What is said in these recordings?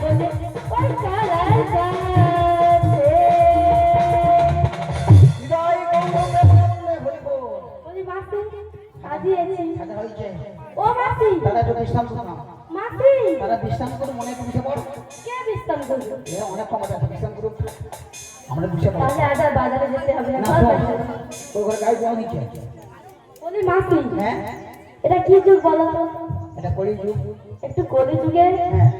বলে ওই কালার গাছে জয় গৌর প্রেমানন্দে হরিব। বলি মাসি সাজিয়েছি সাজা হয়েছে। ও মাসি তারা একটু বিশ্রাম করুন না। মাসি তারা বিশ্রাম করুন, মনে একটু বসে পড়। কে বিশ্রাম করবো এ অনেক কম আছে, বিশ্রাম করুন। আমরা বসে পড়। তাহলে আজ আর বাজারে যেতে হবে না না চল তো, বাজারে। ওই ঘরে গাড়ি যাওয়া নিচ্ছে। বলি মাসি হ্যাঁ এটা কি যুগ বলো তো এটা করি যুগ। একটু কলি যুগে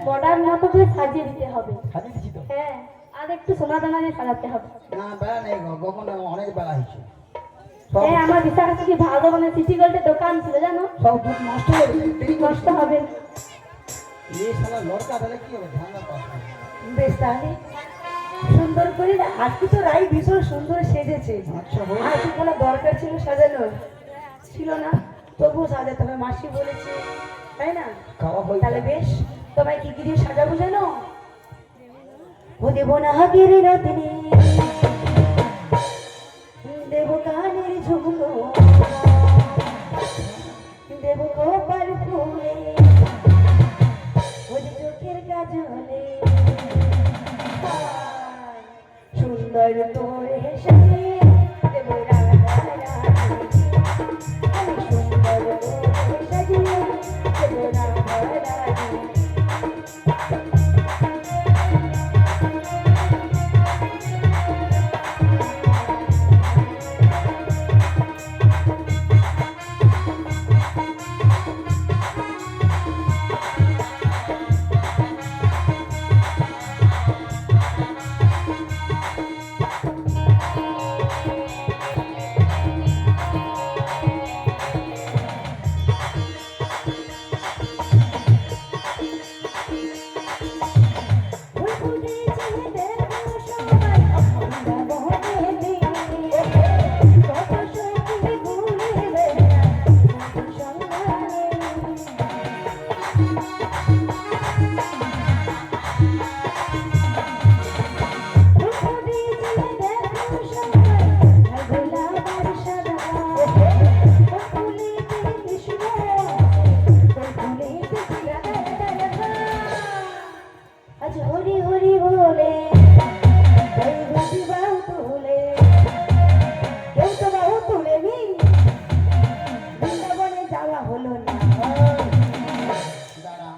মডার্ন মতো করে সাজিয়ে দিতে হবে সাজিয়ে দিচ্ছি তো। হ্যাঁ আর একটু সোনা দানা দিয়ে সাজাতে হবে না বেলা নেই গো, কখন অনেক বেলা হয়েছে। সব হ্যাঁ আমার বিশাল কাছে কি ভালো মানে সিটি গোল্ডের দোকান ছিল জানো সব দুধ নষ্ট হয়ে গেছে, দেরি করিস নষ্ট না। হবে এই শালা লড়কা তাহলে কি হবে, ধান্দা পাস না। বেশ তাহলে সুন্দর করে আজকে তো রাই ভীষণ সুন্দর সেজেছে। আচ্ছা বল। আর কি কোনো দরকার ছিল সাজানোর? ছিল না, তবুও সাজাতে হবে, মাসি বলেছে তাই না? খাওয়া হয়ে তাহলে বেশ, তোমায় কি কি দিয়ে সাজাবো জানো? ও দেব না হাতের রত্নে, দেব কানের ঝুমকো, দেব কপাল ফুলে, ও যে চোখের কাজলে, সুন্দর তোরে সাজে দেব রাধা রানী, আমি সুন্দর তোরে সাজিয়ে দেব রাধা রানী। আজ হরি হরি বলে এই বুঝি বাহু তুলে, কেউ তো বাহু তুলেনি, বৃন্দাবনে যাওয়া হলো না। দাঁড়া।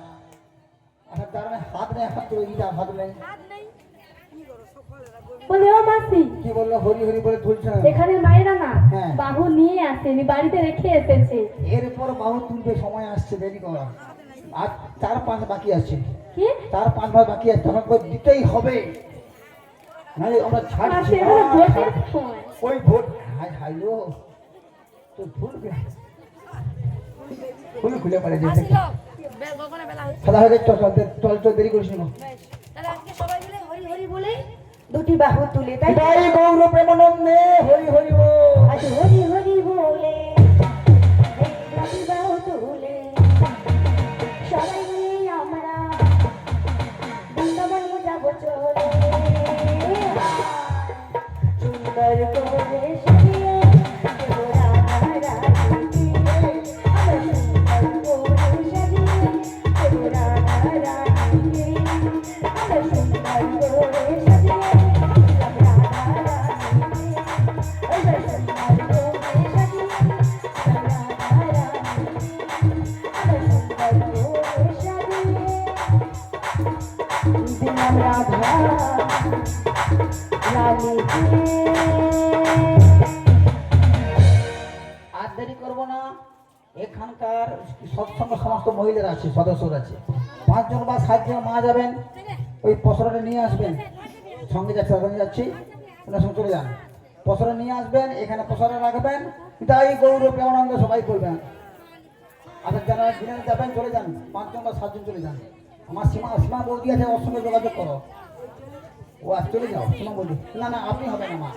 আচ্ছা তার মানে হাত নেই, হাত তুলে দিতে হাত নেই। বলি ও মাসি কি বললো হরি হরি বলে তুলছে না? এখানে মায়েরা না হ্যাঁ। বাহু নিয়ে আসেনি বাড়িতে রেখে এসেছে এরপর বাহু তুলবে, সময় আসছে, দেরি করা। আর 4-5 বাকি আছে, কি 4-5 বার বাকি আছে, তখন করে দিতেই হবে, নাহলে আমরা ছাড়ছি মাসি না। এগুলো ভোটের সময় ওই ভোট হাই হাই লো তো ভুল খুলে খুলে পারে যেতে সাদা হয়ে গেছে। চল চল চল চল, দেরি করিস না। তাহলে আজকে সবাই মিলে হরি হরি বলে দুটি বাহু তুলে, তাই তো? জয় গৌর প্রেমানন্দে হরি হরি বল। আজ হরি হরি বলে এই দুটি বাহু তুলে সবাই মিলে আমরা বৃন্দাবন যাবো চলে, সুন্দর করে সাজিয়ে দেব রাধা রানীকে, আমরা সুন্দর করে সাজিয়ে দেব রাধা রানীকে, আমরা সুন্দর করে সাজিয়ে দেব রাধা রানীকে, আমরা সুন্দর করে সাজিয়ে দেব রাধা রানীকে, আমরা সুন্দর করে সাজিয়ে দিলাম রাধা রানীকে। আর দেরি করবো না। এখানকার সৎসঙ্গ সমস্ত মহিলারা আছে, সদস্যরা আছে, 5 জন বা 7 জন মা যাবেন, ওই পসরাটা নিয়ে আসবেন। সঙ্গে যাচ্ছে, ওখানে যাচ্ছি, ওনার সঙ্গে চলে যান, পসরা নিয়ে আসবেন, এখানে পসরা রাখবেন, তাই গৌর প্রেমানন্দ সবাই করবেন। আর যারা দিনে যাবেন চলে যান, 5 জন বা 7 জন চলে যান। আমার সীমা বৌদি আছে, ওর সঙ্গে যোগাযোগ করো। ও আজ চলে যাও, সীমা বৌদি। না না আপনি হবেন না মা,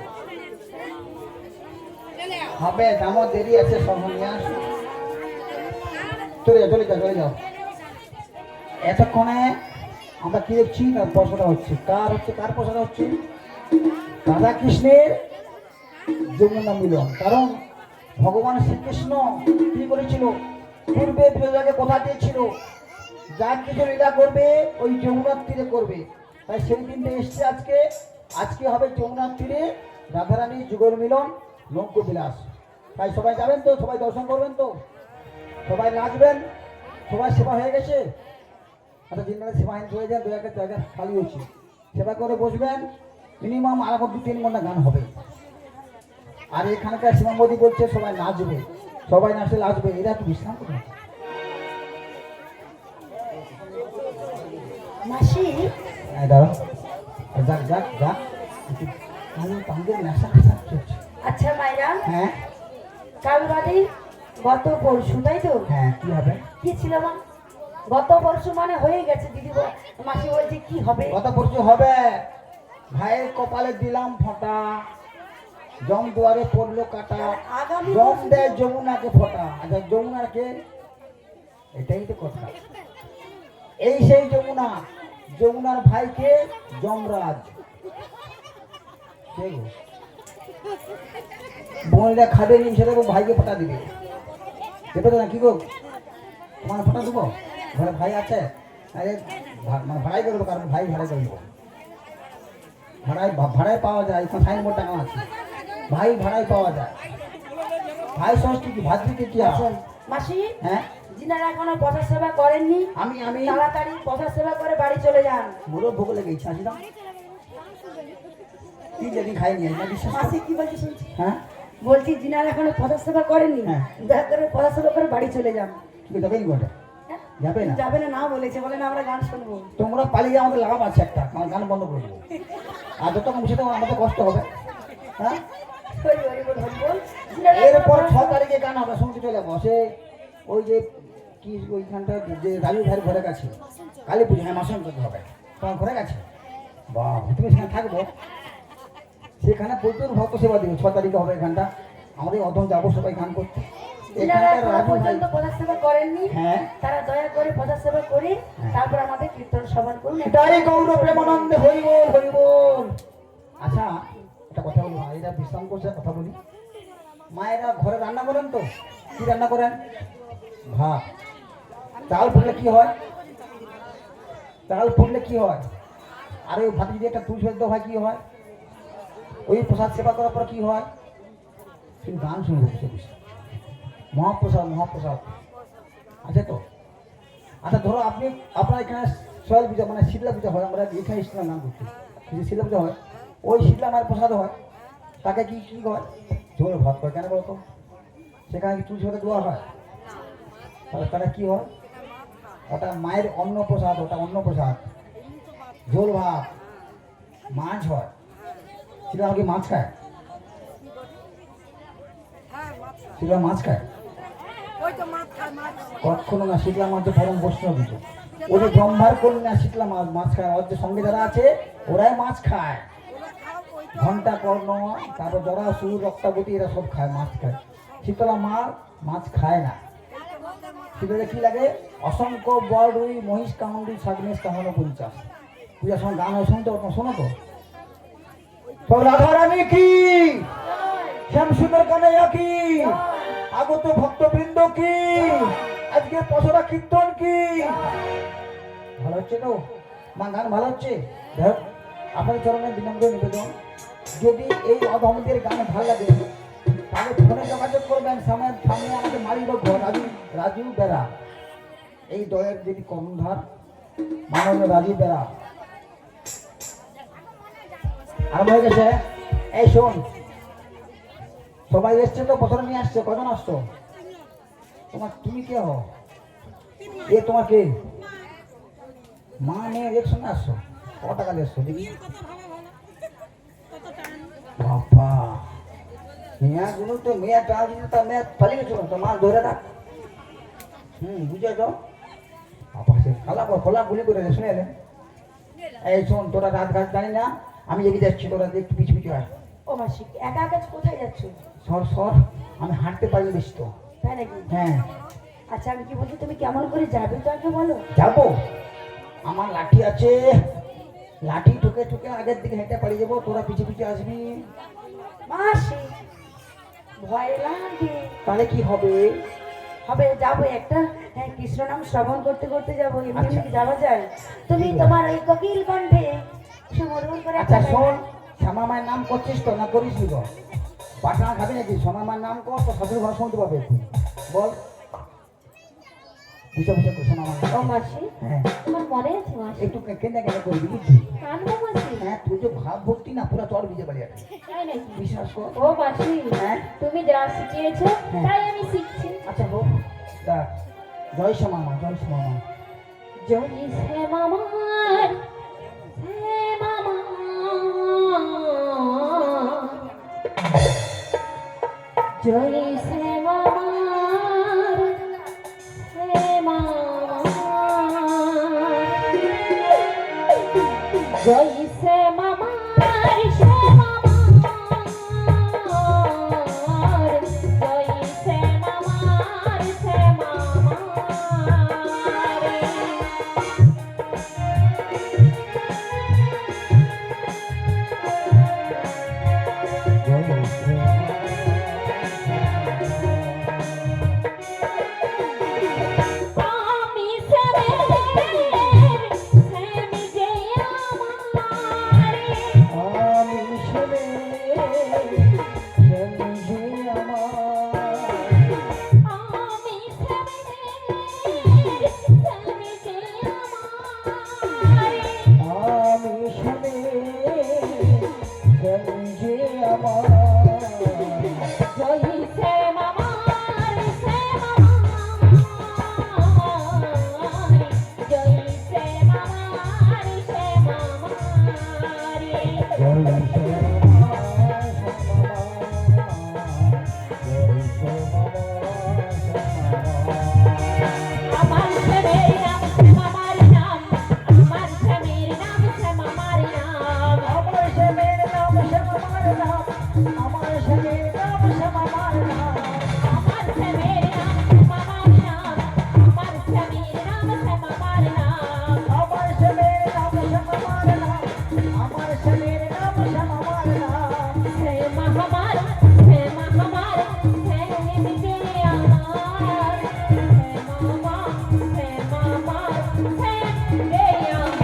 হবে আমার দেরি আছে, সব নিয়ে আসুন। চলে যাও চলে যাও চলে যাও। এতক্ষণে আমরা কি দেখছি না, পশরা হচ্ছে কার পশরা হচ্ছে? রাধা কৃষ্ণের যমুনা মিলন। কারণ ভগবান শ্রীকৃষ্ণ কি করেছিল, পূর্বে প্রজাকে কথা দিয়েছিল যা কিছু লীলা করবে ওই যমুনার তীরে করবে। তাই সেই দিনটা এসছে আজকে। আজকে হবে যমুনার তীরে রাধারানী যুগল মিলন লঙ্ক বিলাস। তাই সবাই যাবেন তো, সবাই দর্শন করবেন তো, সবাই নাচবেন, সবাই সেবা হয়ে গেছে। আচ্ছা দিনবেলা সেবা হয়ে যায়, 2-1 জায়গা খালি হচ্ছে, সেবা করে বসবেন। মিনিমাম আর 2-3 ঘন্টা গান হবে। আর এখানকার সীমাবদ্ধি বলছে সবাই নাচবে, সবাই নাচলে নাচবে, এরা একটু বিশ্রাম করবে। মাসি দাঁড়া, যাক যাক যাক, আমাদের নেশা খেশা চলছে। আচ্ছা মাইরা, হ্যাঁ কাল বাদে গত পরশু, তাই তো? হ্যাঁ, কি হবে? কি ছিল মা? গত পরশু মানে হয়ে গেছে দিদি, মাসি বলছে কি হবে? গত পরশু হবে। ভাইয়ের কপালে দিলাম ফোঁটা, জম দুয়ারে পড়লো কাটা, আগামী জম পরশু- দেয় যমুনাকে ফোঁটা। আচ্ছা যমুনাকে, এটাই তো কথা। এই সেই যমুনা, যমুনার ভাইকে যমরাজ। কে গো? বোনেরা খাবে নি, সেটা ভাইকে ফোঁটা দিবে, দেবে তো না? কি গো, তোমার ফোঁটা দেবো? ঘরে ভাই আছে? আরে মানে ভাড়াই করবো, কারণ ভাই ভাড়াই করবো। ভাড়ায় পাওয়া যায়, এখন সাইনবোর্ড টাকা আছে, ভাই ভাড়ায় পাওয়া যায়। ভাই সংস্কৃতি, ভাতৃকে কি আছে? মাসি, হ্যাঁ যিনারা এখনো পথা সেবা করেননি আমি আমি তাড়াতাড়ি পথা সেবা করে বাড়ি চলে যান। মোরও ভোগ লেগে ইচ্ছা আসি না, কি যদি খাইনি না বিশ্বাস করো। মাসি কি বলছি শুনছি? হ্যাঁ বলছি যিনারা এখনো পথা সেবা করেননি হ্যাঁ। দয়া করে পথা সেবা করে বাড়ি চলে যান। কি যাবেন গোটা? হ্যাঁ? যাবে না? যাবে না, না বলেছে, বলে না আমরা গান শুনবো। তোমরা পালিয়ে আমাদের লাভ আছে একটা, আমার গান বন্ধ করে দেবো। আর যতক্ষণ বসে থাকবো আমাদের কষ্ট হবে। হ্যাঁ হরি হরি বল, হরি বল। যিনারা এরপর এখনো 6 তারিখে গান হবে, শুনতে চলে যাবো। সে ওই যে কি ওইখানটা যে রাজু ভাইয়ের ঘরে গেছে কালী পুজো, হ্যাঁ মাসন করতে হবে, তোমার ঘরে গেছে। বাহ, তুমি সেখানে থাকবো, সেখানে প্রচুর ভক্ত সেবা দেবে। 6 তারিখে হবে গানটা, আমাদের অধম যাবো সবাই গান করতে। যিনারা এখানকার এখনো রাজু ভাই, পর্যন্ত পথা সেবা করেননি হ্যাঁ তারা দয়া করে পথা সেবা করে তারপর আমাদের কীর্তন শ্রবণ করুন। এটাই গৌর প্রেমানন্দে হরি বল, হরি বল। আচ্ছা একটা কথা বলি, মায়েরা বিশ্রাম করছে, কথা বলি। মায়েরা ঘরে রান্না করেন তো? কি রান্না করেন? ভাত। চাল পড়লে কি হয়? চাল পড়লে কি হয়? আর ওই ভাতে যদি একটা তুলসী সেদ্ধ হয় কি হয়? ওই প্রসাদ সেবা করার পর কি হয়? তুমি গান শুনবো বসে বসে। মহাপ্রসাদ, মহাপ্রসাদ আছে তো? আচ্ছা ধরো আপনি, আপনার এখানে সয়াল পূজা মানে শীতলা পূজা হয়, আমরা এখানে শীতলা নাম করছি, যদি শীতলা পূজা হয়, ওই শীতলা মায়ের প্রসাদ হয়, তাকে কি কি হয়? ঝোল ভাত করে। কেন বলতো? সেখানে কি তুলসী পাতা দেওয়া হয়? তাহলে তারা কি হয়? ওটা মায়ের অন্ন প্রসাদ, ওটা অন্ন প্রসাদ। ঝোল ভাত, মাছ হয়। শীতলা কি মাছ খায়? শীতলা মাছ খায়? কখনো না, শীতলা মাছ তো পরম বৈষ্ণব দিত। ওদের ব্রহ্মার কন্যা শীতলা মাছ মাছ খায়, ওর যে সঙ্গে যারা আছে ওরাই মাছ খায়। ঘন্টা কর্ণ, তারপর জরাসুর, রক্তাবতী, এরা সব খায়, মাছ খায়। শীতলা মাছ খায় না। শীতলা কি লাগে? অসংখ্য বড়ই মহিষ কামড়ি সাগনেশ কামড় 50। পূজার সময় গান হয়, শুনতে শোনো তো? সব রাধারানী কি, শ্যাম সুন্দর কানাইয়া কি, আগত ভক্তবৃন্দ কি, আজকে পশরা কীর্তন কি। ভালো হচ্ছে তো মা? গান ভালো হচ্ছে? দেখ আপনাদের চরণে বিনম্র নিবেদন, যদি এই অধমদের গান ভালো লাগে তাহলে ফোনে যোগাযোগ করবেন। সামনে আমাদের মালিক রাজু বেড়া, এই দয়ের যদি কর্ণধার মাননীয় রাজু বেড়া আরম্ভ হয়ে গেছে। এই শোন, সবাই এসছে তো, পছন্দ নিয়ে আসছে, কজন আসছো? তুমি কে হো? এ তোমার কে? মা মেয়ে একসঙ্গে আসছো? কত টাকা দিয়ে এসছো দেখি? বাবা, মেয়াগুলো তো মেয়া টাকা দিল, তা মেয়া পালিয়ে গেছিল, তো মাছ ধরে রাখ। বুঝেছ? বাবা সে খোলা গুলি করে শুনে এলেন। এই শোন, তোরা রাত গাছ জানি না, আমি এগিয়ে যাচ্ছি, তোরা একটু পিছু পিছু আয়। ও মাসি, একা একা কোথায় যাচ্ছ? সর, আমি হাঁটতে পারি বেশি তো। তাই নাকি? হ্যাঁ আচ্ছা আমি কি বলছি, তুমি কেমন করে যাবে তো আগে বলো। যাবো, আমার লাঠি আছে, লাঠি ঠুকে ঠুকে আগের দিকে হেঁটে পালিয়ে যাবো, তোরা পিছু পিছু আসবি। মাসি ভয় লাগে। তাহলে কি হবে? হবে, যাবো একটা হ্যাঁ, কৃষ্ণ নাম শ্রবণ করতে করতে যাবো, এমনি এমনি কি যাওয়া যায়? তুমি তোমার ওই কোকিল কণ্ঠে সুমধুর করে আচ্ছা একটা শোন, শ্যামা মায়ের নাম করছিস তো না করিস নি গো? বাটনা খাবি নাকি? শ্যামা মায়ের নাম কর, তো শাশুড়ি ঘর শুনতে পাবে এখন। বল বুঝে বুঝে কর শ্যামা মায়ের ও নাম। মাসি, হ্যাঁ তোমার মনে আছে মাসি? একটু কেনে কেনে করবি বুঝছি? কানবো মাসি? হ্যাঁ তুই যে ভাব ভক্তি না পুরো চর ভিজে পারি একটা, তাই নাকি? বিশ্বাস কর। ও মাসি, হ্যাঁ তুমি যা শিখিয়েছো হ্যাঁ। তাই আমি শিখছি। আচ্ছা হোক, দেখ জয় শ্যামা মা, জয় শ্যামা মা। জয় শ্যামা মার, শ্যামা মা। জয় শ্যামা মার, শ্যামা মা। জয় শ্যামা মার, শ্যামা মার। জয় শ্যামা মার, শ্যামা মার। আমি শ্যামের, শ্যামি যে আমার। আমি শুনে যে আমার, আমি শ্যামের, শ্যামি যে আমার। আমি শুনে যে আমার। জয় শ্যামা মার, শ্যামা মার। জয় শ্যামা মার, শ্যামা মার। আমার শ্যামের নাম শ্যামা মার নাম, আমার শ্যামের নাম শ্যামা মার নাম। আমার স্বামীর নাম শ্যামা মার নাম, আমার স্বামীর নাম শ্যামা মার নাম। আমার শ্যামের নাম শ্যামা মার নাম, আমার শ্যামের নাম শ্যামা মার নাম। আমার স্বামীর নাম শ্যামা মার নাম, আমার স্বামীর নাম শ্যামা মার নাম। শ্যামা আমার, শ্যামা আমার, শ্যাম যে আমার। শ্যামা আমার, শ্যামা আমার, শ্যাম যে আমার।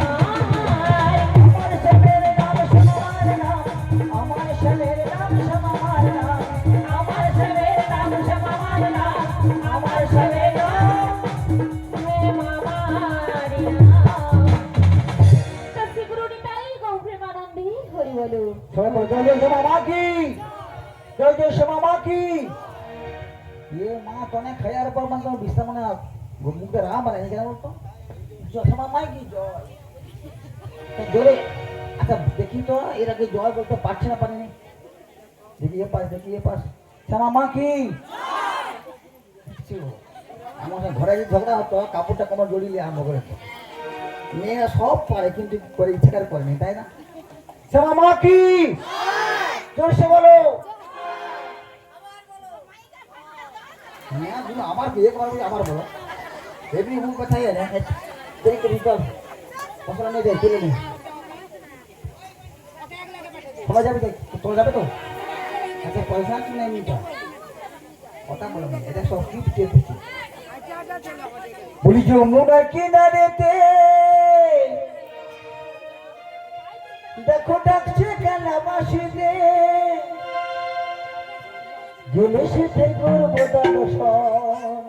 আমার স্বামীর নাম শ্যামা মার নাম, আমার স্বামীর নাম শ্যামা মার নাম। আমার শ্যামের নাম শ্যামা মার নাম, আমার স্বামীর নাম শ্যামা মার নাম। কাশী গুরুনি তাই গৌ প্রেমানন্দে হরি বলো। সবাই বলো, জয় জয় শ্যামা মা কি, জয় জয় শ্যামা মা কি। ये माँ तो ने खयार पर मतलब बिस्तर मने मुख पे राम बने क्या बोलतो जय श्यामा माई की जय। तो जोरे अच्छा देखी तो এর আগে জয় বলতে পারছে না পারেনি। দেখি ये पास, देखी ये पास, শ্যামা মা কি জয়। আমার ঘরে যে ঝগড়া হতো কাপড়টা কোমর জড়িয়ে আরম্ভ করে তো মেয়েরা সব পারে কিন্তু করে ইচ্ছা করে করেনি তাই না। শ্যামা মা কি জোরসে বলো। হ্যাঁ তুমি আমার বিয়ে করার বলে আমার বলো এমনি মুখ কথাই না দেরি করি চল পছন্দ নেই দেয় চলে নেই সবাই যাবে তো তোমরা যাবে তো আচ্ছা পয়সা আছে না এমনিটা কথা বলো না এটা সব কি দিচ্ছি বলি যমুনা কিনারেতে দেখো ডাকছে কেলাবাসী রে গেলে সেতে করবো দর্শন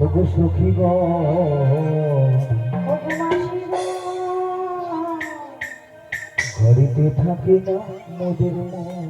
ওগো সখী গো ওগো মাসি গো, ঘরেতে থাকে না মোদের মন।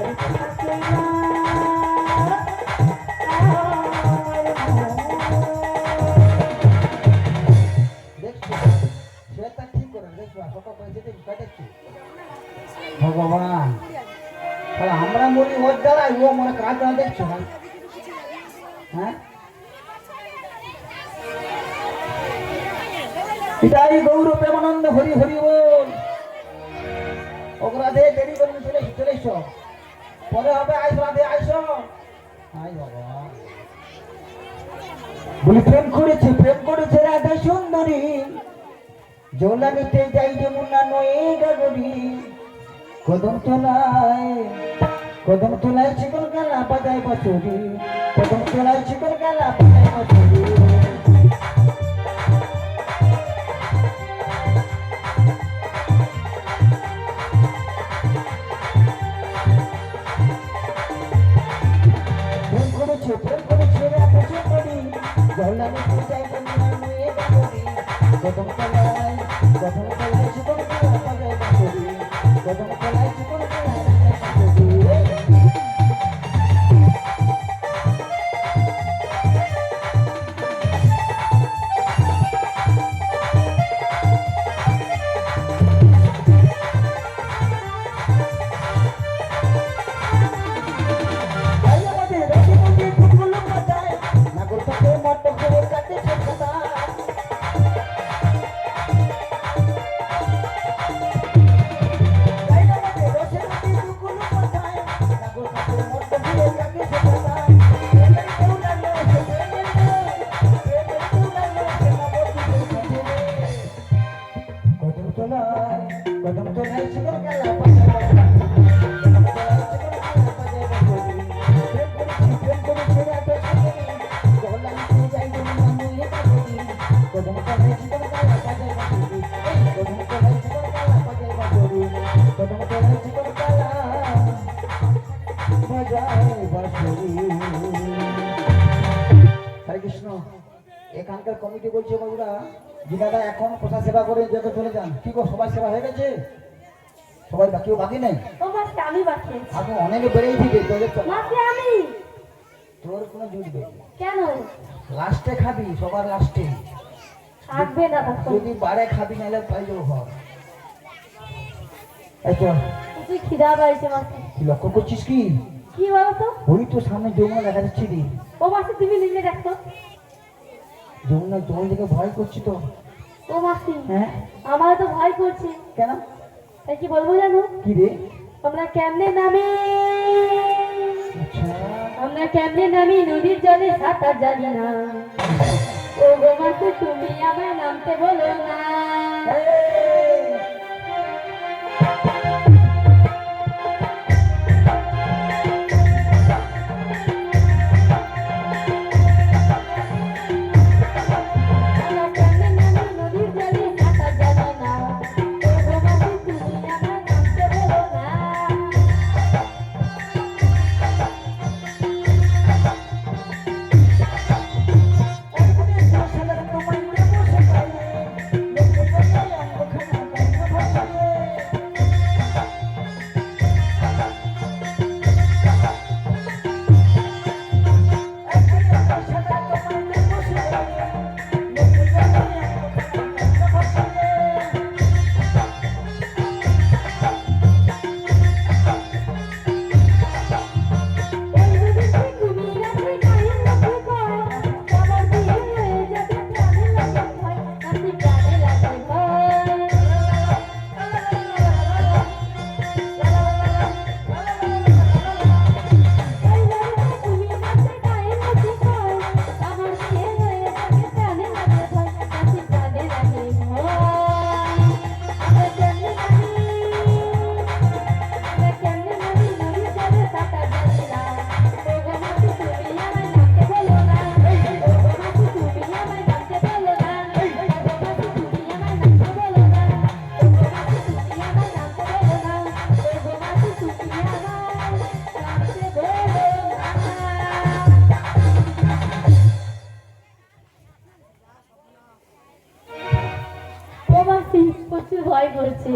বাড়িতে থাকে না আমার দেখছো সেটা ঠিক করে দেখছো সকাল করে যেতে দেখছি ভগবান তাহলে আমরা মরি ওর দ্বারাই ও মনে কাজ দ্বারা দেখছো না হ্যাঁ এটাই গৌর প্রেমানন্দ হরি হরি বল ওগরাধে দেরি করবি চলে এসো পরে হবে আইস রাধে আইসো আই বাবা বলি প্রেম করেছে রাধা সুন্দরী জোলা নিতে যাই যমুনা নয়ে গাগরি কদম তোলায় চিকন গালা বাজায় বাঁশুরি কদম তোলায় চিকন গালা বাজায় বাঁশুরি প্রেম করেছে রাধা সুন্দরী জোলা নিতে যাই যমুনা নয়ে গাগরি কদম তোলায় চিকন গালা বাজায় বাঁশুরি কদম তোলায় চিকন গালা বাজায় বাঁশুরি কদম তোলায় চিকন গালা বাজায় হরে কৃষ্ণ এখানকার কমিটি বলছে বাবুরা যে দাদা এখন কোথা সেবা করে যত চলে যান কি গো সবাই সেবা হয়ে গেছে সবাই কেউ বাকি নেই ও মাসি আমি বাকি আছি এখন অনেকে বেড়েই দিবে মাসি আমি তোর কোনো জুটবে কেন লাস্টে খাবি সবার লাস্টে থাকবে না তখন যদি বারে খাবি নাহলে পাই যাবো ঘর এই চল তুই খিদা পাইছে মাসি তুই লক্ষ্য করছিস কি কি বলো তো? ওই তো সামনে যমুনা দেখা যাচ্ছে রে। ও মাসি তুমি লিখে দেখো। যমুনা জল দেখে ভয় করছি তো। ও মাসি হ্যাঁ আমার তো ভয় করছে। কেন? তাই কি বলবো জানো? কি রে? আমরা কেমনে নামি, আচ্ছা আমরা কেমনে নামি নদীর জলে সাঁতার জানি না। ও গো মাসি তুমি আমায় নামতে বলো না। আমরা কেমনে নামি নদীর জলে সাঁতার জানি না। ও গো মাসি তুমি আমায় নামতে বলো না। প্রচুর ভয় করছে।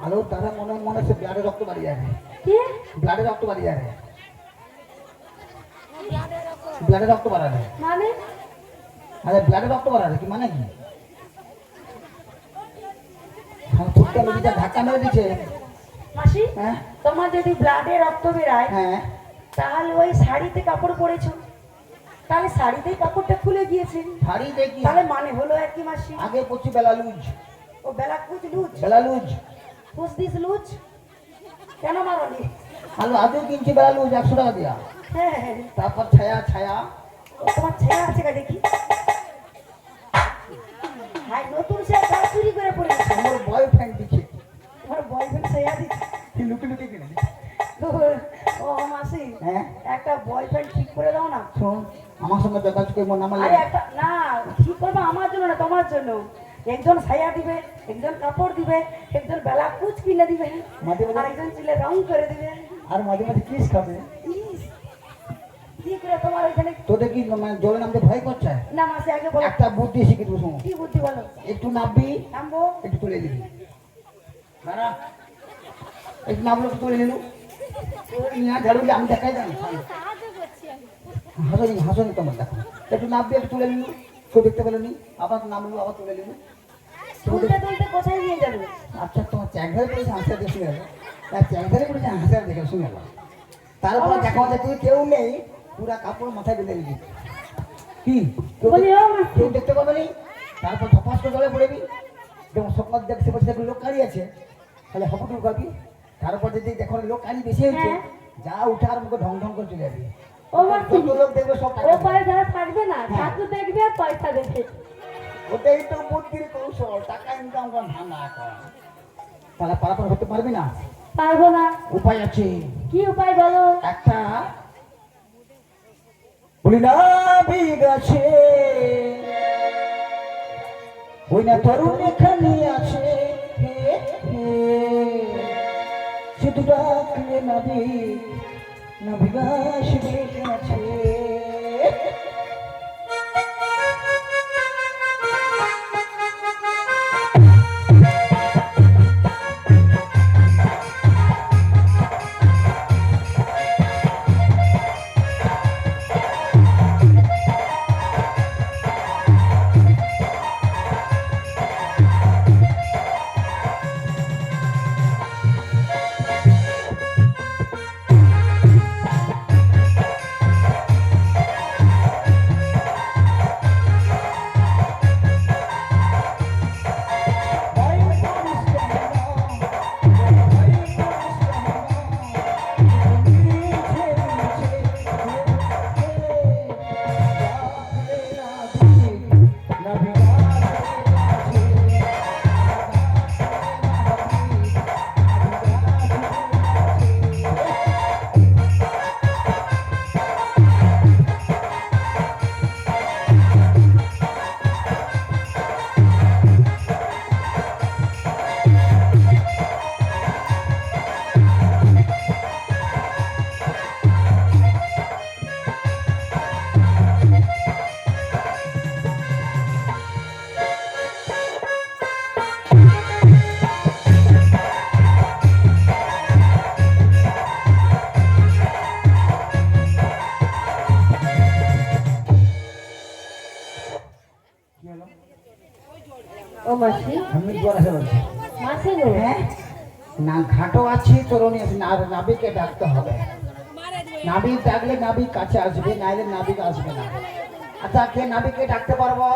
আলো তারা মনে মনে হচ্ছে ব্লাডে রক্ত বাড়িয়ে যাবে। কি? ব্লাডে রক্ত বাড়িয়ে যাবে। ব্লাডে রক্ত বাড়াবে মানে? আরে ব্লাডে রক্ত বাড়াবে কি মানে কি? হ্যাঁ ফুটটা নদীটা ধাক্কা মেরে দিচ্ছে। মাসি হ্যাঁ তোমার যদি ব্লাডে রক্ত বেরায় হ্যাঁ তাহলে ওই শাড়িতে কাপড় পরেছো, তাহলে শাড়িতেই কাপড়টা খুলে গিয়েছে, শাড়ি দেখি তাহলে মানে হলো আর কি মাসি? আগে পড়ছি বেলা লুজ। ও বেলা কুচ লুচ, বেলা লুজ। কুচ দিস লুচ, কেন মারলি? আলু আদৌ কিনছি বেলা লুজ 100 টাকা দিয়া। হ্যাঁ হ্যাঁ, তারপর ছায়া ছায়া ও তোমার ছেলে আছে গা দেখি। হাই নতুন সে কাজ চুরি করে পড়েছে, আমার বয়ফ্রেন্ড দিচ্ছে। তোমার বয়ফ্রেন্ড সেয়া দিচ্ছে। কি লুকি লুকি কিনে দিচ্ছে। ও মাসি হ্যাঁ একটা বয়ফ্রেন্ড ঠিক করে দাও না। শোন আমার সঙ্গে যোগাযোগ করবো না আমার আরে একটা না, ঠিক করবো আমার জন্য না তোমার জন্য। একজন ছায়া দিবে, একজন কাপড় দিবে, একজন বেলা কুচ কিনে দিবে, মাঝে মাঝে- আর একজন চুলে রং করে দিবে। আর মাঝে মাঝে কিস খাবে। ইস, কি করে তোমার ওইখানে? তোদের কি মানে জলে নামতে ভয় করছে? না মাসি আগে বলো একটা বুদ্ধি শিখে দেবো শোনো। কি বুদ্ধি বলো। একটু নামবি নামবো, একটু তুলে দিবি। দাঁড়া একটু নামলো একটু তুলে নিলু। নিয়ে ঝাড়ুলে আমি দেখাই জানি হাসনি হাসনি তোমার দেখো। একটু নামবি একটু তুলে নিলু, কেউ দেখতে পেলো নি, আবার নামলো আবার তুলে নিলু। তুলতে তুলতে কোথায় নিয়ে যাবে? আচ্ছা তোমার চ্যাংধারে পড়েছে হাসতে দেখে শুনে গেল। তার চ্যাংধারে পড়েছে হাসতে দেখে শুনে গেল। তারপর দেখা যায় তুই কেউ নেই, পুরা কাপড় মাথায় বেঁধে দিবি। কি কেউ বলি ও মাসি কেউ দেখতে পাবে নি। তারপর ধপাস করে জলে পড়বি। যেমন সকাল দেখতে পাচ্ছি দেখবি লোক কাড়ি আছে, তাহলে হপটুক করবি। তারপর যদি দেখো লোক কাড়ি বেশি হয়েছে, হ্যাঁ। যা উঠার মুখে ঢং ঢং করে চলে যাবি। ও মাসি যত লোক দেখবে সব টাকা ও দেবে। পরে যারা থাকবে না হ্যাঁ। ছাত্র দেখবে আর পয়সা দেবে। ওটাই তো বুদ্ধির কৌশল, টাকা ইনকাম করা ধান্দা করা। তাহলে পারাপার হতে পারবি না? পারবো না। উপায় আছে কি উপায় বলো? একটা। বলি না বিগাছে ওই না তরুণ এখানে আছে, হে হে শুধু ডাকলে নাবি না বিগাস আছে। মাসি আমি বড় আছে বলছি মাসি গো হ্যাঁ না ঘাটও আছে চরণী আছে না নাবিকে ডাকতে হবে নাবিক ডাকলে নাবিক কাছে আসবে নাইলে নাবিক আসবে না আচ্ছা কে নাবিককে ডাকতে পারবো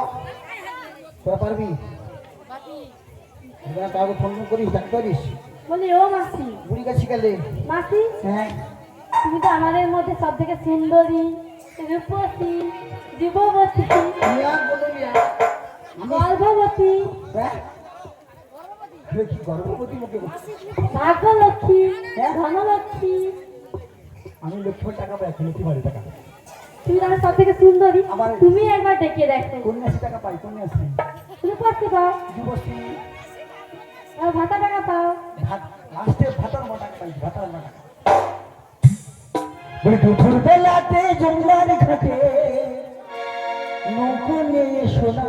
তোরা পারবি এবার কাউকে ফোন করিস ডাকতে পারিস বলি ও মাসি বুড়ি কাছে গেলে মাসি হ্যাঁ তুমি তো আমাদের মধ্যে সব থেকে সুন্দরী রূপসী যুববতী মিয়া বলো মিয়া গর্ভবতী হ্যাঁ আরে কি গর্ভবতী মুখে বলছিস? ভাগ্যলক্ষ্মী ধনলক্ষ্মী আমি লক্ষ্মীর টাকা পাই এখন কি বাড়ি টাকা তুমি তো আমার সব থেকে সুন্দরী আমার- তুমি একবার ডেকে দেখো কন্যাশ্রী টাকা পাই কন্যাশ্রী রূপসী পাও যুবশ্রী আর ভাতা টাকা পাও ভাত লাস্টে ভাতার মোটা পাই ভাতার মোটা বলে দুপুর বেলাতে জঙ্গলার ঘাটে নৌকো নিয়ে শোনা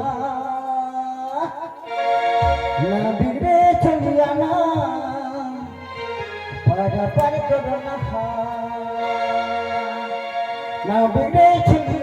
না বিগড়ে চলিয়া না পাড়া পাড়ি করো না বিগড়ে চলিয়া